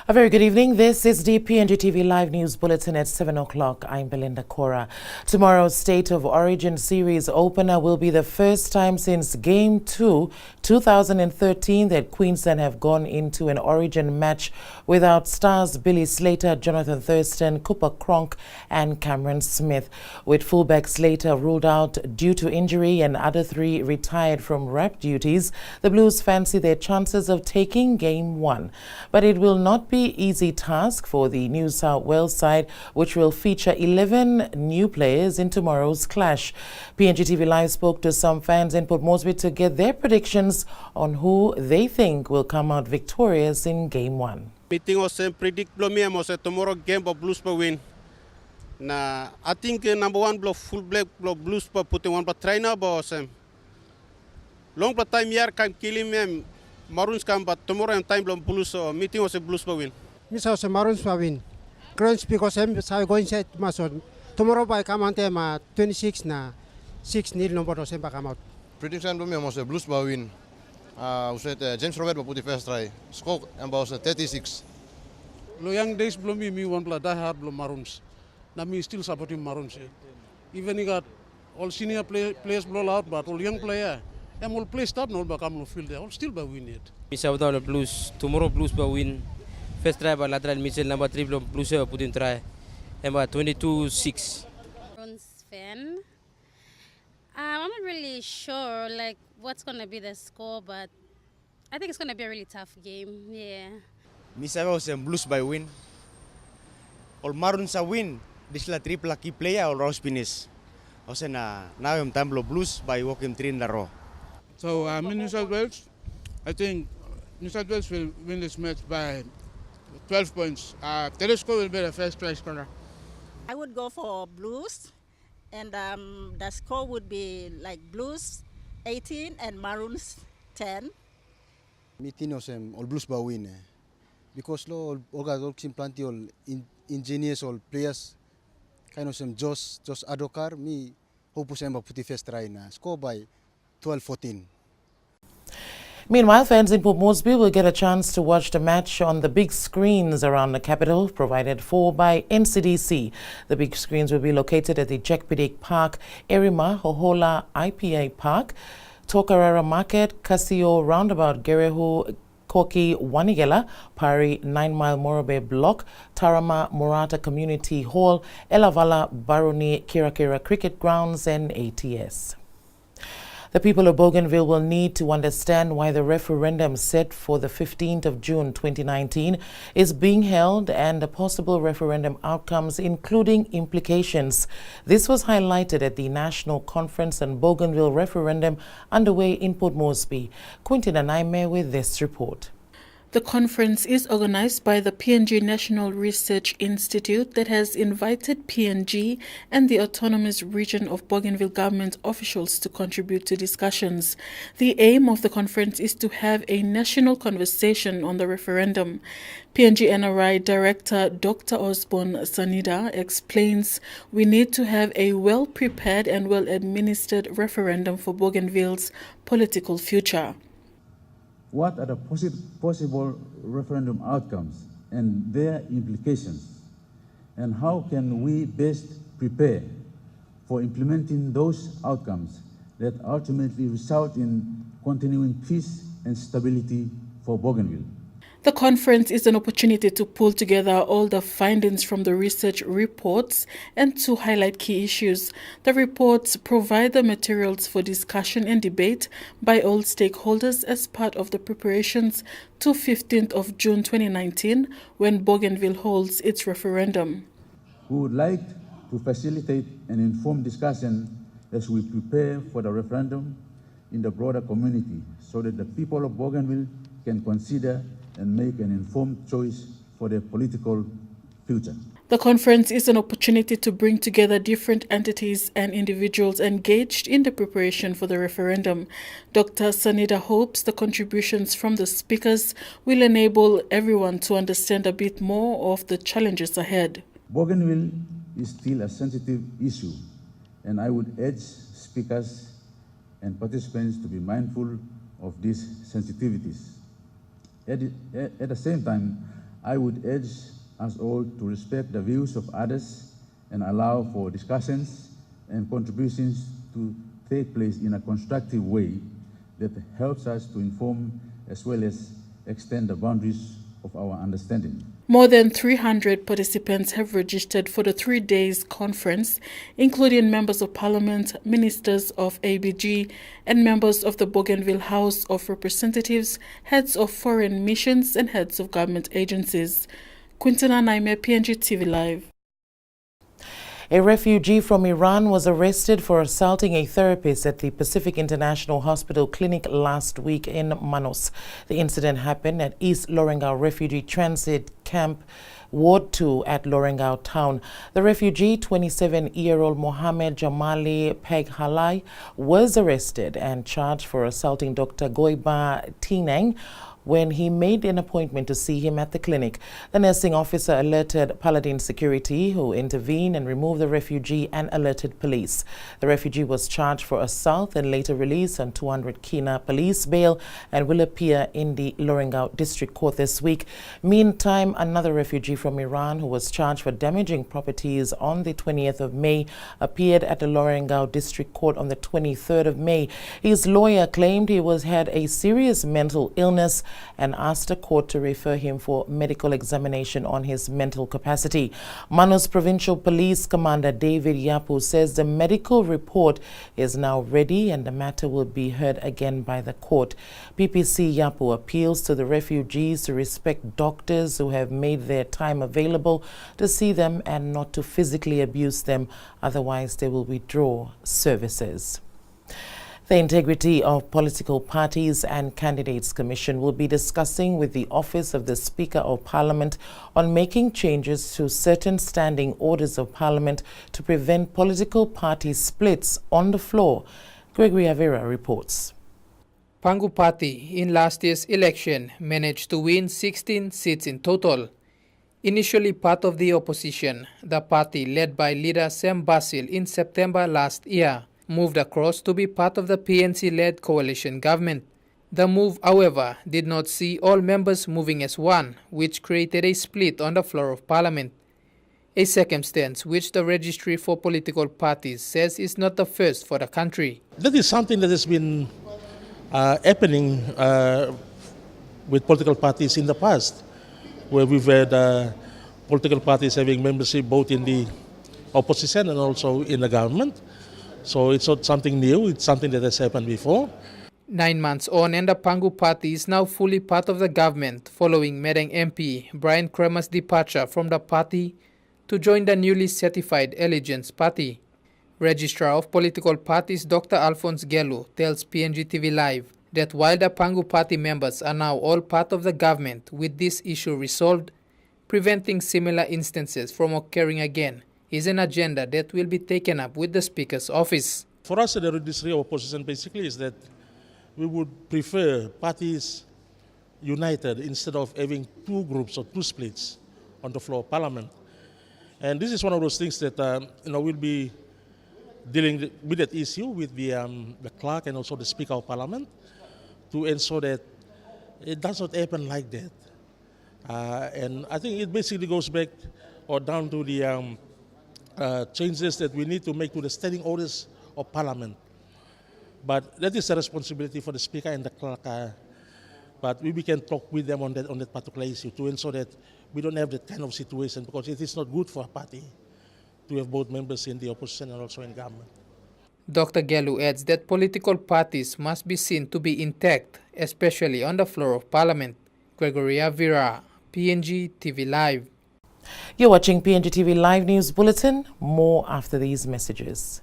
A very good evening. This is the PNGTV Live News Bulletin at 7 o'clock. I'm Belinda Cora. Tomorrow's State of Origin Series opener will be the first time since Game 2, 2013, that Queensland have gone into an Origin match without stars Billy Slater, Jonathan Thurston, Cooper Cronk and Cameron Smith. With fullback Slater ruled out due to injury and other three retired from rep duties, the Blues fancy their chances of taking Game 1. But it will not be easy task for the New South Wales side, which will feature 11 new players in tomorrow's clash. PNGTV Live spoke to some fans in Port Moresby to get their predictions on who they think will come out victorious in Game 1. Meeting was predict me tomorrow game of Blues per win. Na I think number one block full black block Blues per putting one but trainer boss. Long time year can kill him. Maroons come, but tomorrow and time Blues meeting was a Blues per win. Miss House Maroons per win. Crunch because I'm going to say tomorrow by come on them 26 na 6-0 number of Sempa come out. Prediction to me was a Blues per win. James Robert will put the first try. Score about 36. Lo young days blow me one play die hard blow Maroons. Now me still supporting Maroons. Even he got all senior players blow out, but all young player. And will play start no back am field there. All still by win it. Miss out the Blues tomorrow Blues by win. First try by lateral Mitchell, number 3 Blues put in try. Number 22-6. Maroons fan. I'm not really sure like what's gonna be the score, but I think it's gonna be a really tough game. Yeah. Miss was Blues by win. All Maroons a win. This la triple key player all Ross finish. Also now I'm time Blues by walking 3 in a row. So in New South Wales, I think New South Wales will win this match by 12 points. Telesco will be the first try scorer. I would go for Blues, and the score would be like Blues 18 and Maroons 10. Meeting all Blues by win. Because all team plenty all engineers all players kind of some Josh Adokar me hope sem put the first try na score by 12-14. Meanwhile, fans in Port Moresby will get a chance to watch the match on the big screens around the capital, provided for by NCDC. The big screens will be located at the Jackpidik Park, Erima, Hohola, IPA Park, Tokarara Market, Casio Roundabout, Gerehu, Koki, Wanigela, Pari, 9 Mile Morobe Block, Tarama, Murata Community Hall, Elavala, Baroni, Kirakira Cricket Grounds and ATS. The people of Bougainville will need to understand why the referendum set for the 15th of June 2019 is being held and the possible referendum outcomes, including implications. This was highlighted at the National Conference on Bougainville Referendum underway in Port Moresby. Quintin Anaime with this report. The conference is organized by the PNG National Research Institute that has invited PNG and the Autonomous Region of Bougainville government officials to contribute to discussions. The aim of the conference is to have a national conversation on the referendum. PNG NRI Director Dr. Osborne Sanida explains we need to have a well-prepared and well-administered referendum for Bougainville's political future. What are the possible referendum outcomes and their implications? And how can we best prepare for implementing those outcomes that ultimately result in continuing peace and stability for Bougainville? The conference is an opportunity to pull together all the findings from the research reports and to highlight key issues. The reports provide the materials for discussion and debate by all stakeholders as part of the preparations to 15th of June 2019 when Bougainville holds its referendum. We would like to facilitate an informed discussion as we prepare for the referendum in the broader community so that the people of Bougainville can consider and make an informed choice for their political future. The conference is an opportunity to bring together different entities and individuals engaged in the preparation for the referendum. Dr. Sanida hopes the contributions from the speakers will enable everyone to understand a bit more of the challenges ahead. Bougainville is still a sensitive issue, and I would urge speakers and participants to be mindful of these sensitivities. At the same time, I would urge us all to respect the views of others and allow for discussions and contributions to take place in a constructive way that helps us to inform as well as extend the boundaries of our understanding. More than 300 participants have registered for the 3 days conference, including members of parliament, ministers of ABG, and members of the Bougainville House of Representatives, heads of foreign missions, and heads of government agencies. Quintina Naime, PNGTV Live. A refugee from Iran was arrested for assaulting a therapist at the Pacific International Hospital clinic last week in Manus. The incident happened at East Lorengau Refugee Transit Camp, Ward 2 at Lorengau Town. The refugee, 27-year-old Mohammed Jamali Peghalai, was arrested and charged for assaulting Dr. Goiba Tineng when he made an appointment to see him at the clinic. The nursing officer alerted Paladin Security, who intervened and removed the refugee and alerted police. The refugee was charged for assault and later released on 200 Kina police bail and will appear in the Lorengau District Court this week. Meantime, another refugee from Iran who was charged for damaging properties on the 20th of May appeared at the Lorengau District Court on the 23rd of May. His lawyer claimed he had a serious mental illness and asked the court to refer him for medical examination on his mental capacity. Manus Provincial Police Commander David Yapu says the medical report is now ready and the matter will be heard again by the court. PPC Yapu appeals to the refugees to respect doctors who have made their time available to see them and not to physically abuse them, otherwise they will withdraw services. The Integrity of Political Parties and Candidates Commission will be discussing with the Office of the Speaker of Parliament on making changes to certain standing orders of Parliament to prevent political party splits on the floor. Gregory Avera reports. Pangu Party in last year's election managed to win 16 seats in total. Initially part of the opposition, the party led by leader Sam Basil in September last year moved across to be part of the PNC-led coalition government. The move, however, did not see all members moving as one, which created a split on the floor of Parliament, a circumstance which the Registry for Political Parties says is not the first for the country. That is something that has been happening with political parties in the past, where we've had political parties having membership both in the opposition and also in the government. So it's not something new, it's something that has happened before. 9 months on, and the Pangu Party is now fully part of the government following Madang MP Bryan KRAMAR's departure from the party to join the newly certified Allegiance Party. Registrar of Political Parties Dr. Alphonse Gelu tells PNGTV Live that while the Pangu Party members are now all part of the government with this issue resolved, preventing similar instances from occurring again is an agenda that will be taken up with the Speaker's office. For us, the Registry of Opposition basically is that we would prefer parties united instead of having two groups or two splits on the floor of Parliament. And this is one of those things that we'll be dealing with that issue with the clerk and also the Speaker of Parliament to ensure that it does not happen like that. And I think it basically goes back or down to the changes that we need to make to the standing orders of Parliament. But that is a responsibility for the Speaker and the clerk. But we can talk with them on that particular issue to ensure that we don't have that kind of situation, because it is not good for a party to have both members in the opposition and also in government. Dr. Gelu adds that political parties must be seen to be intact, especially on the floor of Parliament. Gregory Avira, PNGTV Live. You're watching PNGTV Live News Bulletin. More after these messages.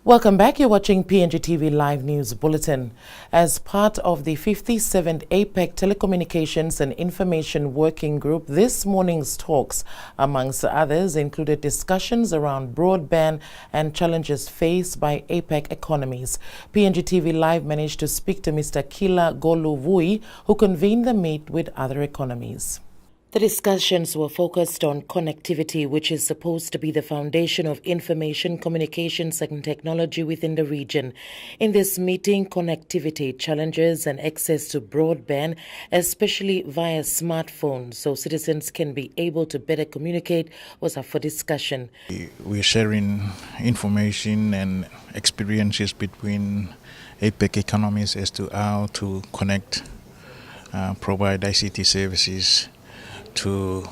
Welcome back. You're watching PNGTV Live News Bulletin. As part of the 57th APEC Telecommunications and Information Working Group, this morning's talks, amongst others, included discussions around broadband and challenges faced by APEC economies. PNGTV Live managed to speak to Mr. Kila Goluvui, who convened the meet with other economies. The discussions were focused on connectivity, which is supposed to be the foundation of information, communications and technology within the region. In this meeting, connectivity, challenges and access to broadband, especially via smartphones, so citizens can be able to better communicate, was up for discussion. We're sharing information and experiences between APEC economies as to how to connect, provide ICT services to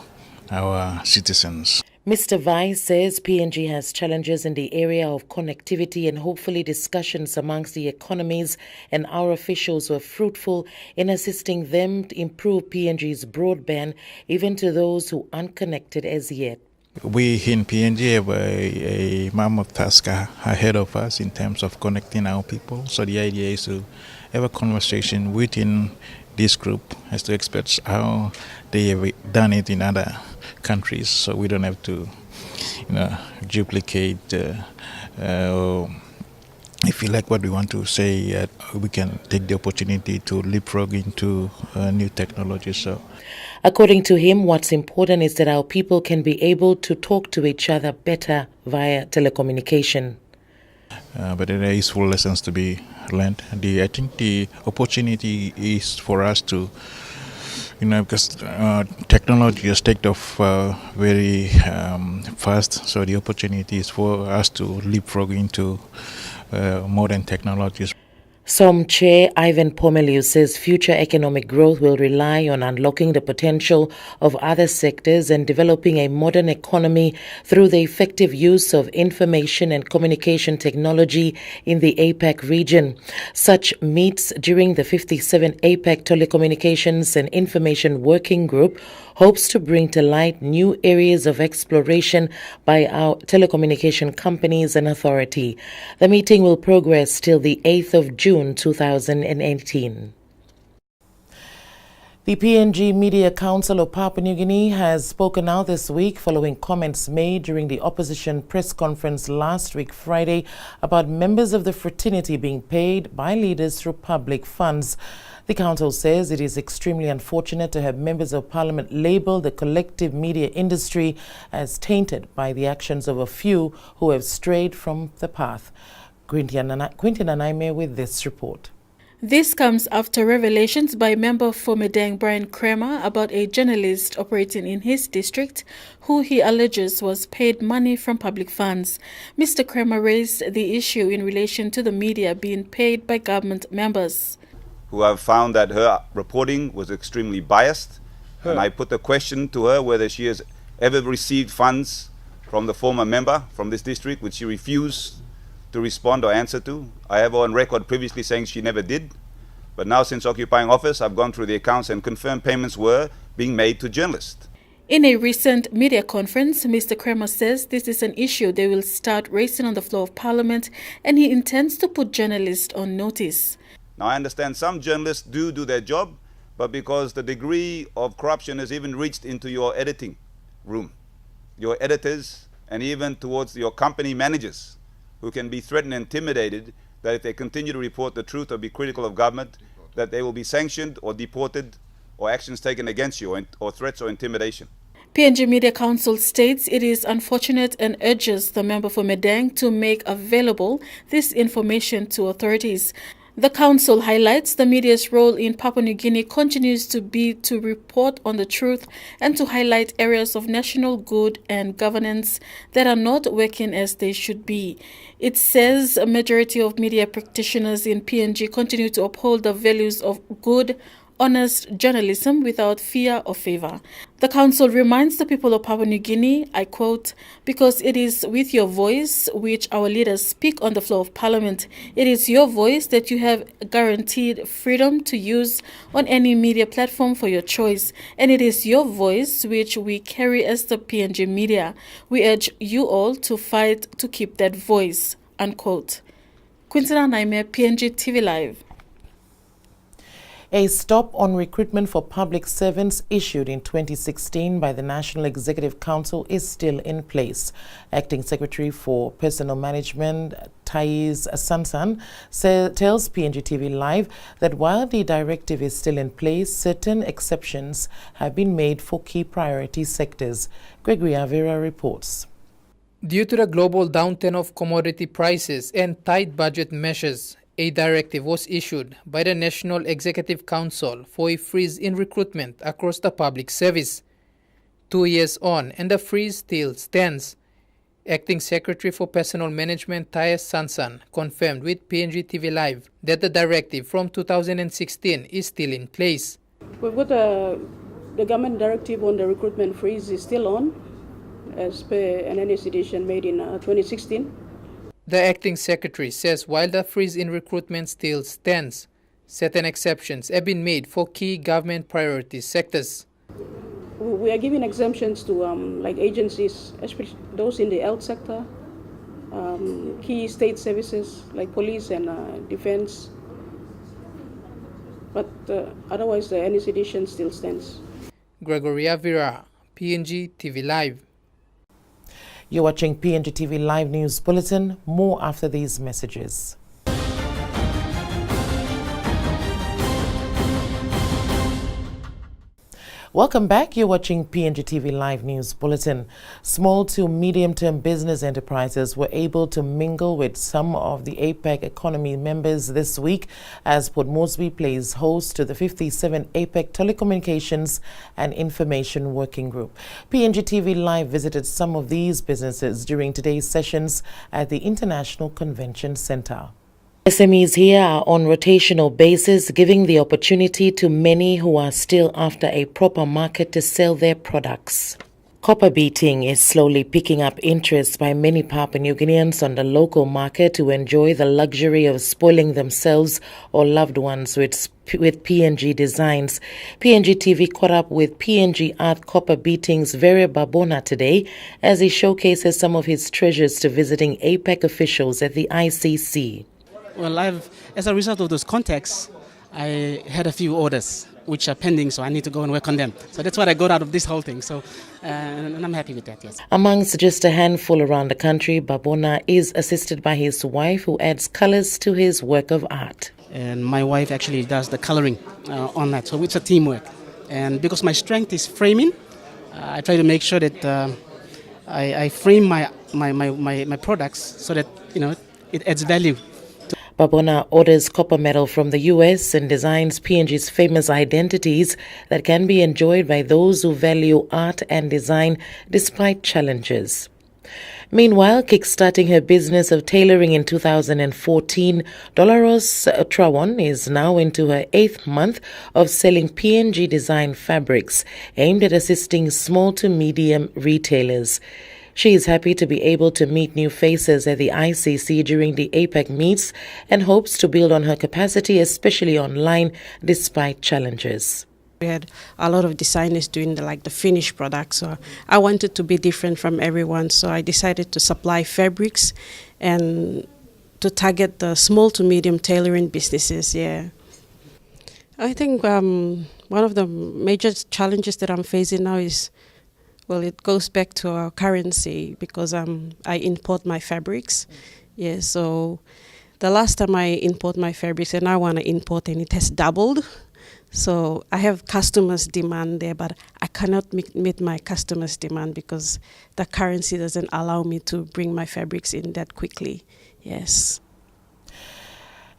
our citizens. Mr. Vai says PNG has challenges in the area of connectivity, and hopefully discussions amongst the economies and our officials were fruitful in assisting them to improve PNG's broadband, even to those who aren't connected as yet. We in PNG have a mammoth task ahead of us in terms of connecting our people. So the idea is to have a conversation within this group as to experts how they have done it in other countries, so we don't have to, duplicate. If you like what we want to say, we can take the opportunity to leapfrog into new technologies. So, according to him, what's important is that our people can be able to talk to each other better via telecommunication. But there are useful lessons to be learned. I think the opportunity is for us to, because technology has taken off very fast, so the opportunity is for us to leapfrog into modern technologies. SOM Chair Ivan Pomeliu says future economic growth will rely on unlocking the potential of other sectors and developing a modern economy through the effective use of information and communication technology in the APEC region. Such meets during the 57th APEC Telecommunications and Information Working Group hopes to bring to light new areas of exploration by our telecommunication companies and authority. The meeting will progress till the 8th of June 2018. The PNG Media Council of Papua New Guinea has spoken out this week following comments made during the opposition press conference last week Friday about members of the fraternity being paid by leaders through public funds. The council says it is extremely unfortunate to have members of parliament label the collective media industry as tainted by the actions of a few who have strayed from the path. Quintin Anaime with this report. This comes after revelations by member for Madang Bryan KRAMAR about a journalist operating in his district who he alleges was paid money from public funds. Mr. KRAMAR raised the issue in relation to the media being paid by government members, who have found that her reporting was extremely biased. And I put the question to her whether she has ever received funds from the former member from this district, which she refused to respond or answer to. I have on record previously saying she never did. But now, since occupying office, I've gone through the accounts and confirmed payments were being made to journalists. In a recent media conference, Mr. KRAMAR says this is an issue they will start raising on the floor of Parliament, and he intends to put journalists on notice. Now, I understand some journalists do their job, but because the degree of corruption has even reached into your editing room, your editors, and even towards your company managers, who can be threatened and intimidated that if they continue to report the truth or be critical of government, that they will be sanctioned or deported or actions taken against you or threats or intimidation. PNG Media Council states it is unfortunate and urges the member for Madang to make available this information to authorities. The council highlights the media's role in Papua New Guinea continues to be to report on the truth and to highlight areas of national good and governance that are not working as they should be. It says a majority of media practitioners in PNG continue to uphold the values of good, honest journalism without fear or favor. The council reminds the people of Papua New Guinea, I quote, because it is with your voice which our leaders speak on the floor of Parliament. It is your voice that you have guaranteed freedom to use on any media platform for your choice, and it is your voice which we carry as the PNG media. We urge you all to fight to keep that voice, unquote. Quintina Naime, PNGTV Live. A stop on recruitment for public servants issued in 2016 by the National Executive Council is still in place. Acting Secretary for Personnel Management, Thais Sansan, tells PNGTV Live that while the directive is still in place, certain exceptions have been made for key priority sectors. Gregory Avera reports. Due to the global downturn of commodity prices and tight budget measures, a directive was issued by the National Executive Council for a freeze in recruitment across the public service. 2 years on, and the freeze still stands. Acting Secretary for Personnel Management Thais Sansan confirmed with PNGTV Live that the directive from 2016 is still in place. We've got the government directive on the recruitment freeze is still on, as per an NS edition made in 2016. The acting secretary says while the freeze in recruitment still stands, certain exceptions have been made for key government priority sectors. We are giving exemptions to like agencies, especially those in the health sector, key state services like police and defense. But otherwise, the NS edition still stands. Gregory Avira, PNG TV Live. You're watching PNGTV Live News Bulletin. More after these messages. Welcome back. You're watching PNGTV Live News Bulletin. Small to medium-term business enterprises were able to mingle with some of the APEC economy members this week as Port Moresby plays host to the 57 APEC Telecommunications and Information Working Group. PNGTV Live visited some of these businesses during today's sessions at the International Convention Center. SMEs here are on rotational basis, giving the opportunity to many who are still after a proper market to sell their products. Copper beating is slowly picking up interest by many Papua New Guineans on the local market to enjoy the luxury of spoiling themselves or loved ones with PNG designs. PNG TV caught up with PNG Art Copper Beating's Vera Babona today as he showcases some of his treasures to visiting APEC officials at the ICC. Well, as a result of those contacts, I had a few orders which are pending, so I need to go and work on them. So that's what I got out of this whole thing. So, and I'm happy with that, yes. Amongst just a handful around the country, Babona is assisted by his wife, who adds colors to his work of art. And my wife actually does the coloring on that, so it's a teamwork. And because my strength is framing, I try to make sure that I frame my products so that it adds value. Babona orders copper metal from the US and designs PNG's famous identities that can be enjoyed by those who value art and design despite challenges. Meanwhile, kickstarting her business of tailoring in 2014, Dolores Trawon is now into her 8th month of selling PNG design fabrics aimed at assisting small to medium retailers. She is happy to be able to meet new faces at the ICC during the APEC meets and hopes to build on her capacity, especially online, despite challenges. We had a lot of designers doing the finished products, so I wanted to be different from everyone, so I decided to supply fabrics and to target the small to medium tailoring businesses, yeah. I think one of the major challenges that I'm facing now is, well, it goes back to our currency because I import my fabrics. Yeah, so the last time I import my fabrics and I want to import and it has doubled. So I have customers' demand there, but I cannot meet my customers' demand because the currency doesn't allow me to bring my fabrics in that quickly. Yes.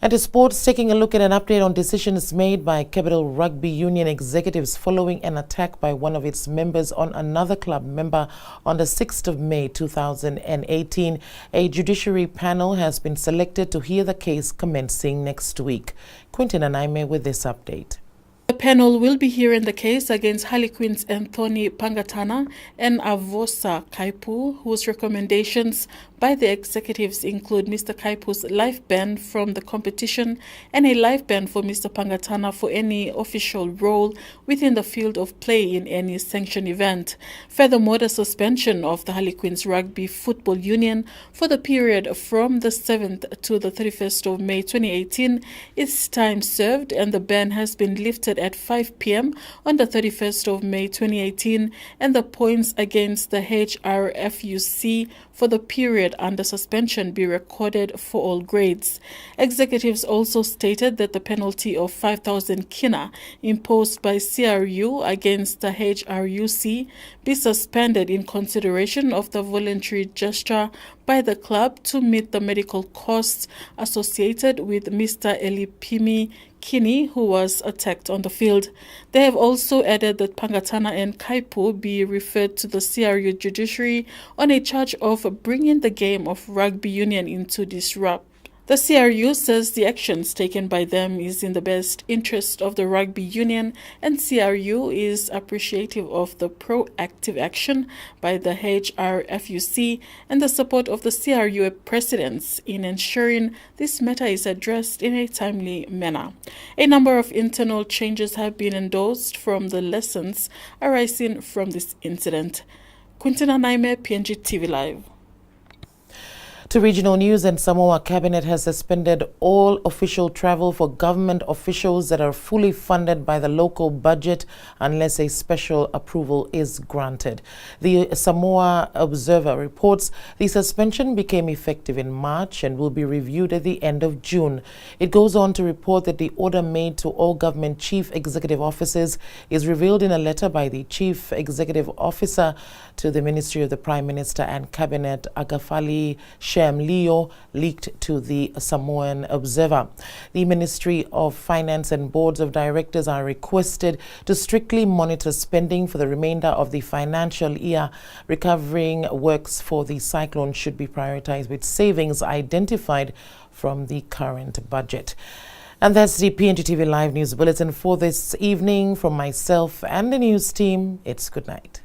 And to sports, taking a look at an update on decisions made by Capital Rugby Union executives following an attack by one of its members on another club member on the 6th of May 2018. A judiciary panel has been selected to hear the case commencing next week. Quintin Anaime with this update. The panel will be hearing the case against Harlequins Anthony Pangatana and Avosa Kaipu, whose recommendations by the executives include Mr. Kaipu's life ban from the competition and a life ban for Mr. Pangatana for any official role within the field of play in any sanctioned event. Furthermore, the suspension of the Harlequins Rugby Football Union for the period from the 7th to the 31st of May 2018 is time served, and the ban has been lifted at 5 p.m. on the 31st of May 2018, and the points against the HRFUC for the period under suspension be recorded for all grades. Executives also stated that the penalty of 5,000 kina imposed by CRU against the HRUC be suspended in consideration of the voluntary gesture by the club to meet the medical costs associated with Mr. Elipimi Kini, who was attacked on the field. They have also added that Pangatana and Kaipu be referred to the CRU judiciary on a charge of bringing the game of rugby union into disrupt. The CRU says the actions taken by them is in the best interest of the rugby union, and CRU is appreciative of the proactive action by the HRFUC and the support of the CRU presidents in ensuring this matter is addressed in a timely manner. A number of internal changes have been endorsed from the lessons arising from this incident. Quintina Naime, PNGTV Live. To regional news, and Samoa Cabinet has suspended all official travel for government officials that are fully funded by the local budget unless a special approval is granted. The Samoa Observer reports the suspension became effective in March and will be reviewed at the end of June. It goes on to report that the order made to all government chief executive officers is revealed in a letter by the chief executive officer to the Ministry of the Prime Minister and Cabinet, Agafali Leo, leaked to the Samoan Observer. The Ministry of Finance and boards of directors are requested to strictly monitor spending for the remainder of the financial year. Recovering works for the cyclone should be prioritized with savings identified from the current budget. And that's the PNGTV Live News Bulletin for this evening. From myself and the news team, it's good night.